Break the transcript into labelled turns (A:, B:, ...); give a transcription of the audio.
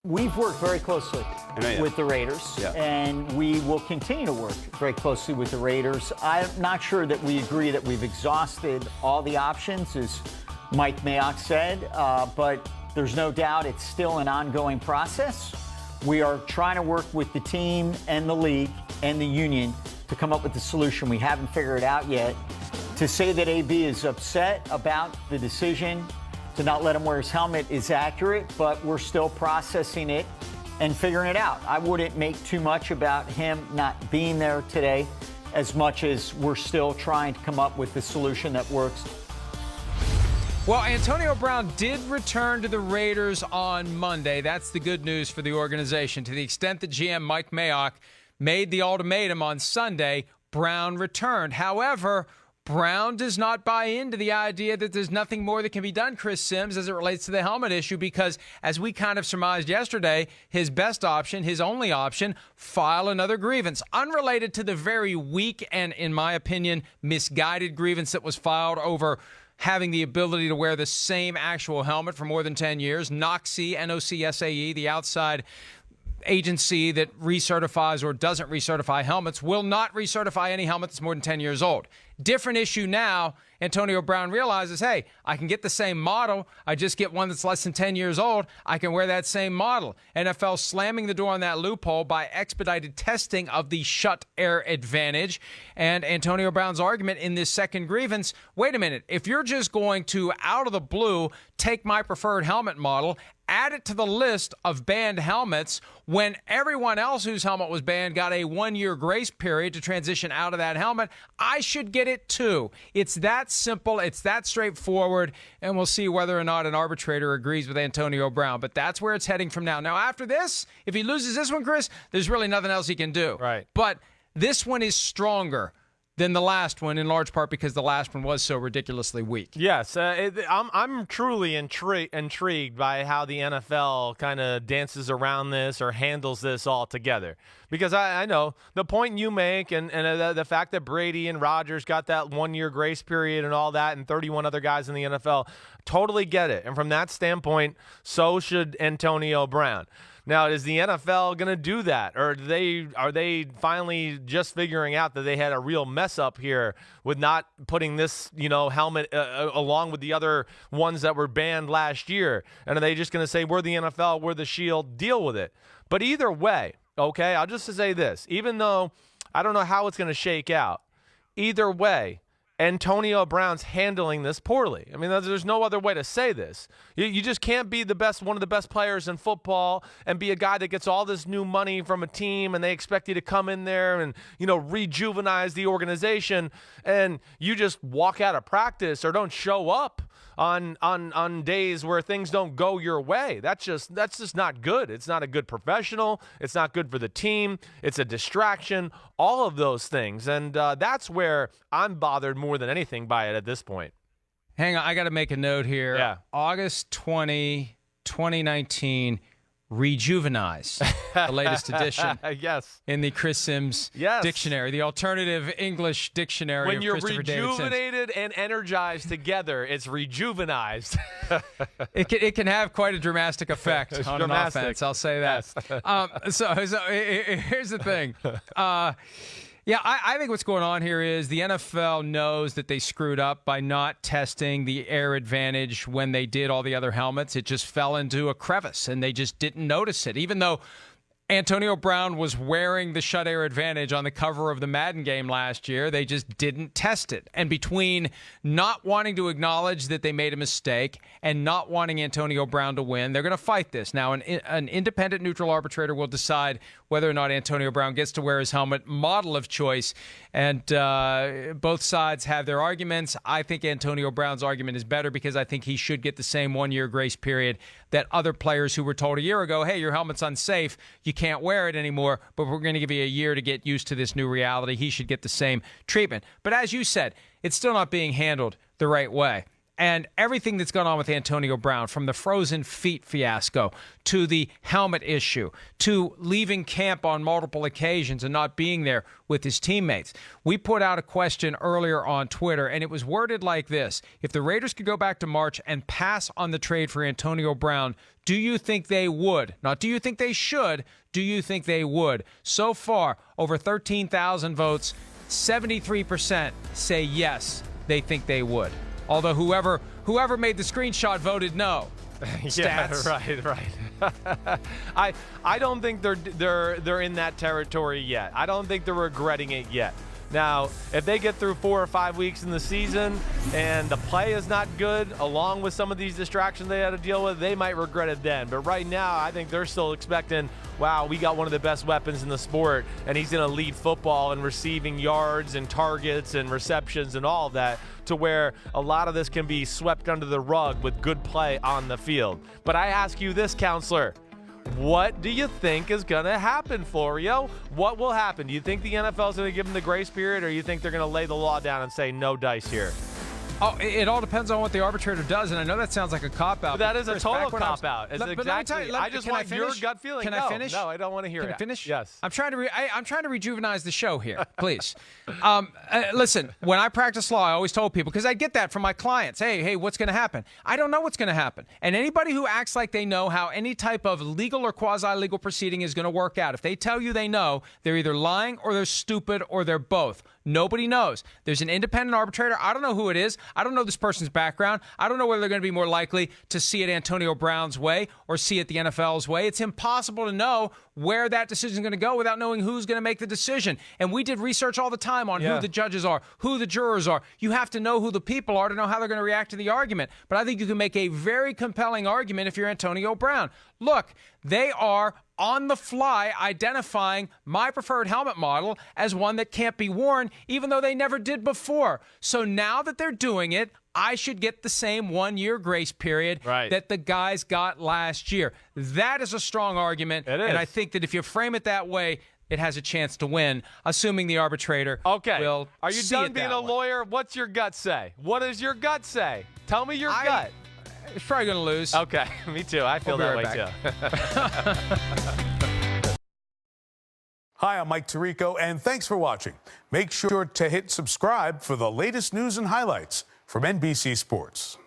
A: We've worked very closely with the Raiders, and we will continue to work very closely with the Raiders. I'm not sure that we agree that we've exhausted all the options, as Mike Mayock said, but there's no doubt it's still an ongoing process. We are trying to work with the team and the league and the union to come up with the solution. We haven't figured it out yet. To say that AB is upset about the decision to not let him wear his helmet is accurate, but we're still processing it and figuring it out. I wouldn't make too much about him not being there today as much as we're still trying to come up with the solution that works.
B: Well, Antonio Brown did return to the Raiders on Monday. That's the good news for the organization. To the extent that GM Mike Mayock made the ultimatum on Sunday, Brown returned. However, Brown does not buy into the idea that there's nothing more that can be done, Chris Simms, as it relates to the helmet issue, because as we kind of surmised yesterday, his best option, his only option, file another grievance, unrelated to the very weak and, in my opinion, misguided grievance that was filed over having the ability to wear the same actual helmet for more than 10 years. NOCSAE, N-O-C-S-A-E, the outside agency that recertifies or doesn't recertify helmets, will not recertify any helmet that's more than 10 years old. Different issue now. Antonio Brown realizes, hey, I can get the same model. I just get one that's less than 10 years old. I can wear that same model. NFL slamming the door on that loophole by expedited testing of the shut air advantage. And Antonio Brown's argument in this second grievance, wait a minute, if you're just going to, out of the blue, take my preferred helmet model, add it to the list of banned helmets when everyone else whose helmet was banned got a 1-year grace period to transition out of that helmet, I should get it too. It's that simple. It's that straightforward. And we'll see whether or not an arbitrator agrees with Antonio Brown. But that's where it's heading from now. Now, after this, if he loses this one, Chris, there's really nothing else he can do.
C: Right.
B: But this one is stronger than the last one, in large part because the last one was so ridiculously weak.
C: Yes, I'm truly intrigued by how the NFL kind of dances around this or handles this all together. Because I know the point you make and the fact that Brady and Rodgers got that 1-year grace period and all that and 31 other guys in the NFL, totally get it. And from that standpoint, so should Antonio Brown. Now, is the NFL going to do that? Or are they finally just figuring out that they had a real mess up here with not putting this, helmet along with the other ones that were banned last year? And are they just going to say, we're the NFL, we're the Shield, deal with it? But either way, okay, I'll just say this. Even though I don't know how it's going to shake out, either way, Antonio Brown's handling this poorly. I mean, there's no other way to say this. You just can't be one of the best players in football and be a guy that gets all this new money from a team and they expect you to come in there and, rejuvenize the organization, and you just walk out of practice or don't show up on days where things don't go your way. That's just not good. It's not a good professional. It's not good for the team. It's a distraction, all of those things. And that's where I'm bothered more than anything by it at this point.
B: Hang on, I got to make a note here.
C: Yeah.
B: August 20, 2019, Rejuvenize, the latest edition.
C: Yes.
B: In the Chris Simms dictionary, the alternative English dictionary
C: when
B: of
C: you're
B: Christopher
C: rejuvenated and energized together, it's rejuvenized.
B: It can have quite a dramatic effect on an offense, I'll say that.
C: Yes.
B: So here's the thing. I think what's going on here is the NFL knows that they screwed up by not testing the air advantage when they did all the other helmets. It just fell into a crevice, and they just didn't notice it, even though Antonio Brown was wearing the shut air advantage on the cover of the Madden game last year. They just didn't test it. And between not wanting to acknowledge that they made a mistake and not wanting Antonio Brown to win, they're going to fight this. Now, an independent neutral arbitrator will decide whether or not Antonio Brown gets to wear his helmet, model of choice. And both sides have their arguments. I think Antonio Brown's argument is better because I think he should get the same 1-year grace period that other players who were told a year ago, hey, your helmet's unsafe, you can't wear it anymore, but we're going to give you a year to get used to this new reality. He should get the same treatment. But as you said, it's still not being handled the right way. And everything that's gone on with Antonio Brown, from the frozen feet fiasco to the helmet issue to leaving camp on multiple occasions and not being there with his teammates. We put out a question earlier on Twitter, and it was worded like this: if the Raiders could go back to March and pass on the trade for Antonio Brown, do you think they would? Not do you think they should, do you think they would? So far, over 13,000 votes, 73% say yes, they think they would. Although whoever made the screenshot voted no. Stats.
C: Yeah, right. I don't think they're in that territory yet. I don't think they're regretting it yet. Now, if they get through 4 or 5 weeks in the season and the play is not good, along with some of these distractions they had to deal with, they might regret it then. But right now, I think they're still expecting, wow, we got one of the best weapons in the sport, and he's going to lead football in receiving yards and targets and receptions and all of that, to where a lot of this can be swept under the rug with good play on the field. But I ask you this, counselor. What do you think is going to happen, Florio? What will happen? Do you think the NFL is going to give them the grace period, or do you think they're going to lay the law down and say no dice here?
B: Oh, it all depends on what the arbitrator does, and I know that sounds like a cop-out.
C: But that is a total cop-out. Exactly. I just want your gut feeling.
B: Can I finish?
C: No, I don't want to hear it.
B: Can I finish?
C: Yes.
B: I'm trying to rejuvenize the show here, please. Listen, when I practice law, I always told people, because I get that from my clients, hey, what's going to happen? I don't know what's going to happen. And anybody who acts like they know how any type of legal or quasi-legal proceeding is going to work out, if they tell you they know, they're either lying or they're stupid or they're both. Nobody knows. There's an independent arbitrator. I don't know who it is. I don't know this person's background. I don't know whether they're going to be more likely to see it Antonio Brown's way or see it the NFL's way. It's impossible to know where that decision is going to go without knowing who's going to make the decision. And we did research all the time on who the judges are, who the jurors are. You have to know who the people are to know how they're going to react to the argument. But I think you can make a very compelling argument if you're Antonio Brown. Look, they are on the fly identifying my preferred helmet model as one that can't be worn, even though they never did before. So now that they're doing it, I should get the same 1-year grace period that the guys got last year. That is a strong argument.
C: It is.
B: And I think that if you frame it that way, it has a chance to win, assuming the arbitrator will see it that way.
C: Are you done being a lawyer? What's your gut say? What does your gut say? Tell me your gut.
B: It's probably going to lose.
C: Okay, me too. I feel that way too.
D: Hi, I'm Mike Tirico, and thanks for watching. Make sure to hit subscribe for the latest news and highlights from NBC Sports.